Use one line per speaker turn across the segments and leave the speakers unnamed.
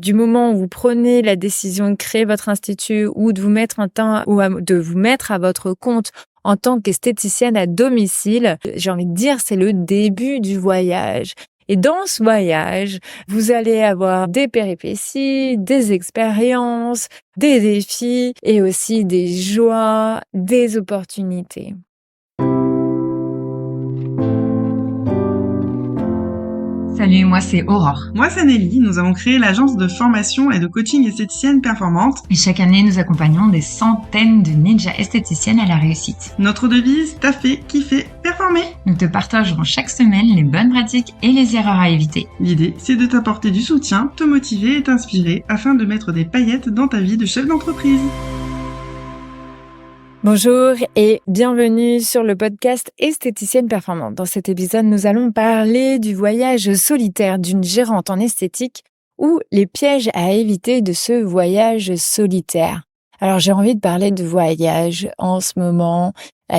du moment où vous prenez la décision de créer votre institut ou de vous mettre de vous mettre à votre compte en tant qu'esthéticienne à domicile, j'ai envie de dire, c'est le début du voyage. Et dans ce voyage, vous allez avoir des péripéties, des expériences, des défis et aussi des joies, des opportunités.
Salut, moi c'est Aurore.
Moi c'est Nelly, nous avons créé l'agence de formation et de coaching esthéticienne performante.
Et chaque année, nous accompagnons des centaines de ninjas esthéticiennes à la réussite.
Notre devise, taffer, kiffer, performer.
Nous te partagerons chaque semaine les bonnes pratiques et les erreurs à éviter.
L'idée, c'est de t'apporter du soutien, te motiver et t'inspirer afin de mettre des paillettes dans ta vie de chef d'entreprise.
Bonjour et bienvenue sur le podcast Esthéticienne Performante. Dans cet épisode, nous allons parler du voyage solitaire d'une gérante en esthétique ou les pièges à éviter de ce voyage solitaire. Alors j'ai envie de parler de voyage en ce moment,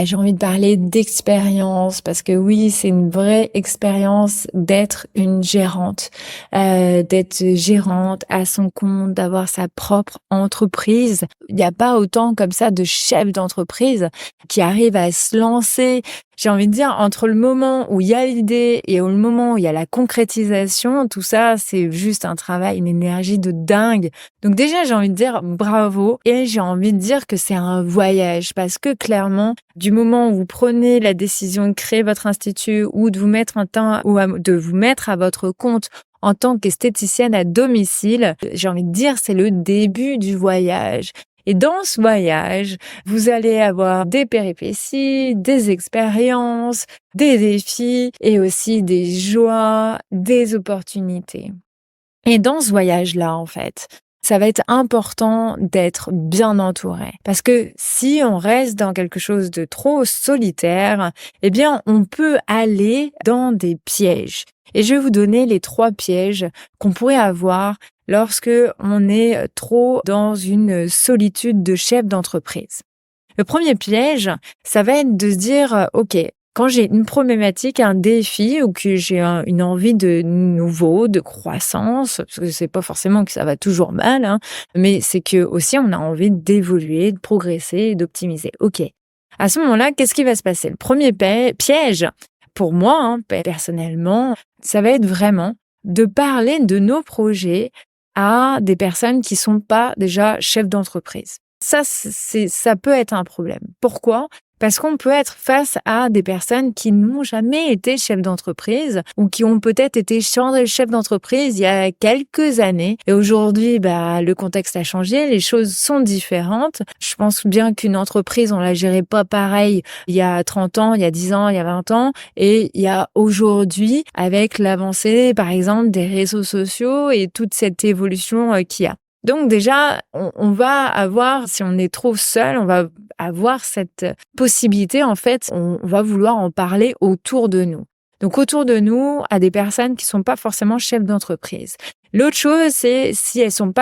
j'ai envie de parler d'expérience parce que oui, c'est une vraie expérience d'être une gérante, d'être gérante à son compte, d'avoir sa propre entreprise. Il n'y a pas autant comme ça de chefs d'entreprise qui arrivent à se lancer. J'ai envie de dire, entre le moment où il y a l'idée et le moment où il y a la concrétisation, tout ça, c'est juste un travail, une énergie de dingue. Donc déjà, j'ai envie de dire bravo et j'ai envie de dire que c'est un voyage parce que clairement, du moment où vous prenez la décision de créer votre institut ou de vous mettre de vous mettre à votre compte en tant qu'esthéticienne à domicile, j'ai envie de dire, c'est le début du voyage. Et dans ce voyage, vous allez avoir des péripéties, des expériences, des défis et aussi des joies, des opportunités. Et dans ce voyage-là, en fait, ça va être important d'être bien entouré. Parce que si on reste dans quelque chose de trop solitaire, eh bien, on peut aller dans des pièges. Et je vais vous donner les 3 pièges qu'on pourrait avoir lorsque on est trop dans une solitude de chef d'entreprise. Le premier piège, ça va être de se dire, OK, quand j'ai une problématique, un défi ou que j'ai une envie de nouveau, de croissance, parce que c'est pas forcément que ça va toujours mal, mais c'est que aussi on a envie d'évoluer, de progresser et d'optimiser. OK. À ce moment-là, qu'est-ce qui va se passer? Le premier piège, pour moi, personnellement, ça va être vraiment de parler de nos projets à des personnes qui sont pas déjà chefs d'entreprise. Ça peut être un problème. Pourquoi? Parce qu'on peut être face à des personnes qui n'ont jamais été chefs d'entreprise ou qui ont peut-être été chefs d'entreprise il y a quelques années. Et aujourd'hui, le contexte a changé, les choses sont différentes. Je pense bien qu'une entreprise, on la gérait pas pareil il y a 30 ans, il y a 10 ans, il y a 20 ans. Et il y a aujourd'hui, avec l'avancée, par exemple, des réseaux sociaux et toute cette évolution qu'il y a. Donc déjà, on va avoir, si on est trop seul, on va avoir cette possibilité, en fait, on va vouloir en parler autour de nous. Donc autour de nous, à des personnes qui sont pas forcément chefs d'entreprise. L'autre chose, c'est si elles sont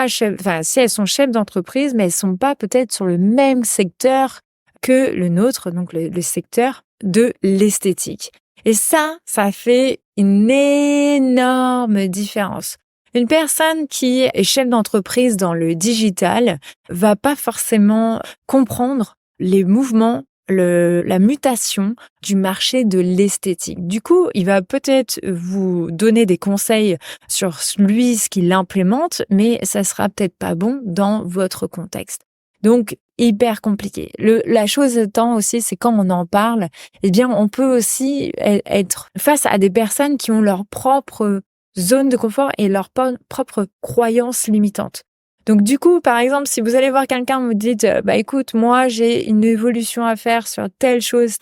chefs d'entreprise, mais elles sont pas peut-être sur le même secteur que le nôtre, donc le secteur de l'esthétique. Et ça fait une énorme différence. Une personne qui est chef d'entreprise dans le digital va pas forcément comprendre les mouvements, la mutation du marché de l'esthétique. Du coup, il va peut-être vous donner des conseils sur lui, ce qu'il implémente, mais ça sera peut-être pas bon dans votre contexte. Donc, hyper compliqué. La chose étant aussi, c'est quand on en parle, eh bien, on peut aussi être face à des personnes qui ont leur propre zone de confort et leurs propres croyances limitantes. Donc du coup, par exemple, si vous allez voir quelqu'un, vous dites écoute, moi j'ai une évolution à faire sur telle chose,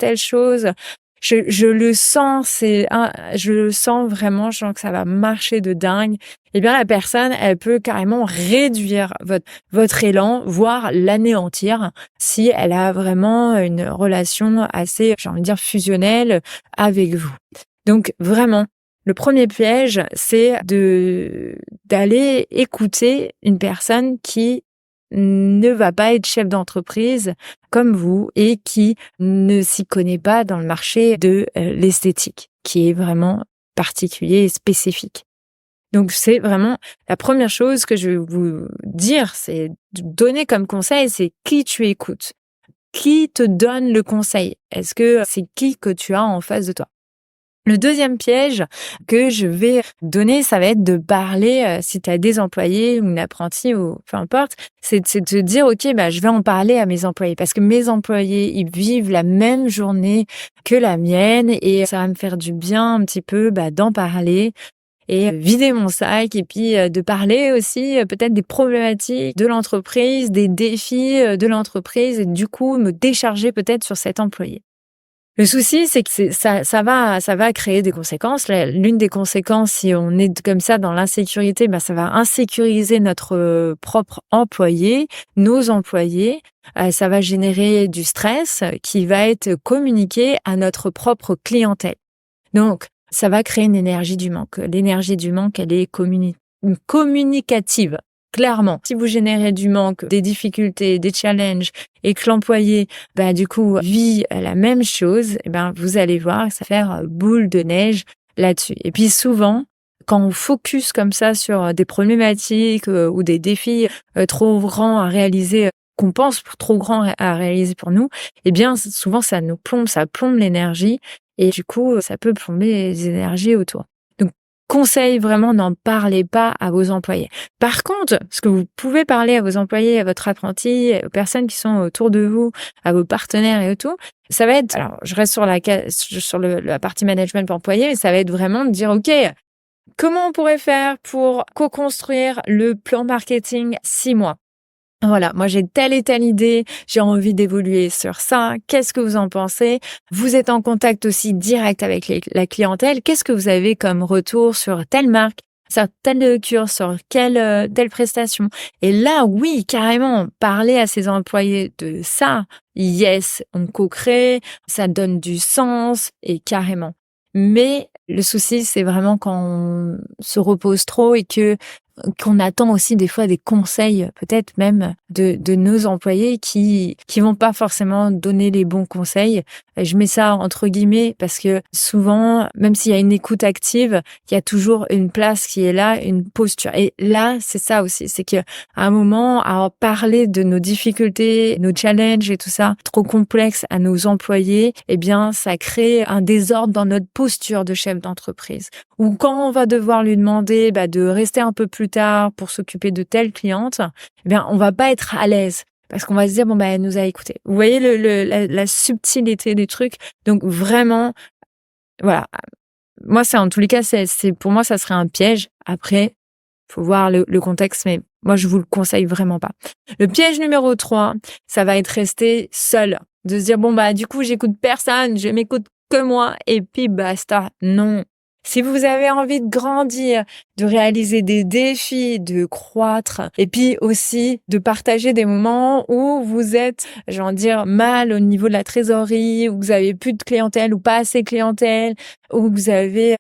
je le sens, je le sens vraiment, je sens que ça va marcher de dingue. Eh bien la personne, elle peut carrément réduire votre élan, voire l'anéantir si elle a vraiment une relation assez, j'ai envie de dire, fusionnelle avec vous. Donc vraiment, le premier piège, c'est d'aller écouter une personne qui ne va pas être chef d'entreprise comme vous et qui ne s'y connaît pas dans le marché de l'esthétique, qui est vraiment particulier et spécifique. Donc, c'est vraiment la première chose que je vais vous dire, c'est de donner comme conseil, c'est qui tu écoutes. Qui te donne le conseil? Est-ce que c'est qui que tu as en face de toi? Le deuxième piège que je vais donner, ça va être de parler, si tu as des employés ou une apprentie ou peu importe, c'est de te dire: «OK, je vais en parler à mes employés parce que mes employés, ils vivent la même journée que la mienne et ça va me faire du bien un petit peu, d'en parler et vider mon sac et puis, de parler aussi, peut-être des problématiques de l'entreprise, des défis, de l'entreprise et du coup me décharger peut-être sur cet employé». Le souci, c'est que ça va créer des conséquences. L'une des conséquences, si on est comme ça dans l'insécurité, ça va insécuriser notre propre employé, nos employés. Ça va générer du stress qui va être communiqué à notre propre clientèle. Donc, ça va créer une énergie du manque. L'énergie du manque, elle est communicative. Clairement, si vous générez du manque, des difficultés, des challenges et que l'employé, du coup, vit la même chose, vous allez voir que ça va faire boule de neige là-dessus. Et puis souvent, quand on focus comme ça sur des problématiques ou des défis trop grands à réaliser, qu'on pense trop grands à réaliser pour nous, souvent ça nous plombe, ça plombe l'énergie et du coup, ça peut plomber les énergies autour. Conseil, vraiment, n'en parlez pas à vos employés. Par contre, ce que vous pouvez parler à vos employés, à votre apprenti, aux personnes qui sont autour de vous, à vos partenaires et tout, ça va être, alors je reste sur la partie management pour employés, mais ça va être vraiment de dire, OK, comment on pourrait faire pour co-construire le plan marketing 6 mois? Voilà, moi j'ai telle et telle idée, j'ai envie d'évoluer sur ça, qu'est-ce que vous en pensez? Vous êtes en contact aussi direct avec la clientèle, qu'est-ce que vous avez comme retour sur telle marque, sur telle cure, sur telle prestation? Et là, oui, carrément, parler à ses employés de ça, yes, on co-crée, ça donne du sens, et carrément. Mais le souci, c'est vraiment quand on se repose trop et qu'on attend aussi des fois des conseils, peut-être même de nos employés qui vont pas forcément donner les bons conseils. Je mets ça entre guillemets parce que souvent, même s'il y a une écoute active, il y a toujours une place qui est là, une posture. Et là, c'est ça aussi, c'est que à un moment, à parler de nos difficultés, nos challenges et tout ça, trop complexe à nos employés, ça crée un désordre dans notre posture de chef d'entreprise. Ou quand on va devoir lui demander de rester un peu plus tard pour s'occuper de telle cliente, on va pas être à l'aise parce qu'on va se dire elle nous a écouté. Vous voyez la subtilité des trucs. Donc vraiment, voilà. Moi, c'est en tous les cas, c'est pour moi ça serait un piège. Après, faut voir le contexte, mais moi je vous le conseille vraiment pas. Le piège numéro 3, ça va être rester seul, de se dire du coup j'écoute personne, je m'écoute que moi et puis basta. Non. Si vous avez envie de grandir, de réaliser des défis, de croître, et puis aussi de partager des moments où vous êtes, mal au niveau de la trésorerie, où vous avez plus de clientèle ou pas assez de clientèle, où vous avez,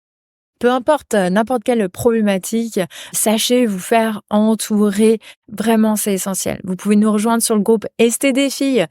peu importe, n'importe quelle problématique, sachez vous faire entourer. Vraiment, c'est essentiel. Vous pouvez nous rejoindre sur le groupe STD Filles,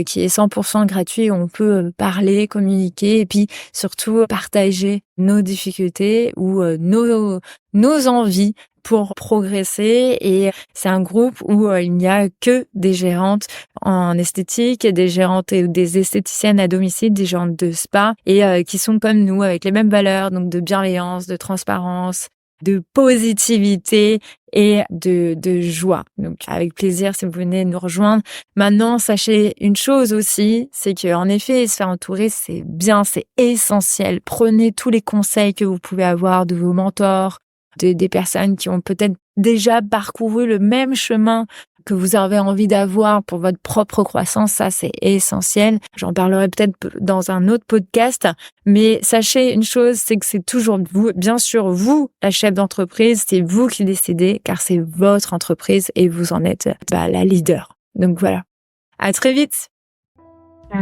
qui est 100% gratuit, où on peut parler, communiquer et puis surtout partager nos difficultés ou nos envies pour progresser. Et c'est un groupe où il n'y a que des gérantes en esthétique, des gérantes et des esthéticiennes à domicile, des gérantes de spa et qui sont comme nous avec les mêmes valeurs, donc de bienveillance, de transparence, de positivité et de joie. Donc avec plaisir si vous venez nous rejoindre. Maintenant, sachez une chose aussi, c'est qu'en effet, se faire entourer, c'est bien, c'est essentiel. Prenez tous les conseils que vous pouvez avoir de vos mentors, des personnes qui ont peut-être déjà parcouru le même chemin que vous avez envie d'avoir pour votre propre croissance. Ça, c'est essentiel. J'en parlerai peut-être dans un autre podcast, mais sachez une chose, c'est que c'est toujours vous, bien sûr, vous, la chef d'entreprise, c'est vous qui décidez, car c'est votre entreprise et vous en êtes la leader. Donc voilà. À très vite.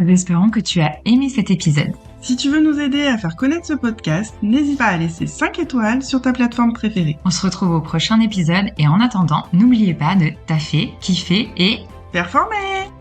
Espérons que tu as aimé cet épisode.
Si tu veux nous aider à faire connaître ce podcast, n'hésite pas à laisser 5 étoiles sur ta plateforme préférée.
On se retrouve au prochain épisode et en attendant, n'oubliez pas de taffer, kiffer et
performer!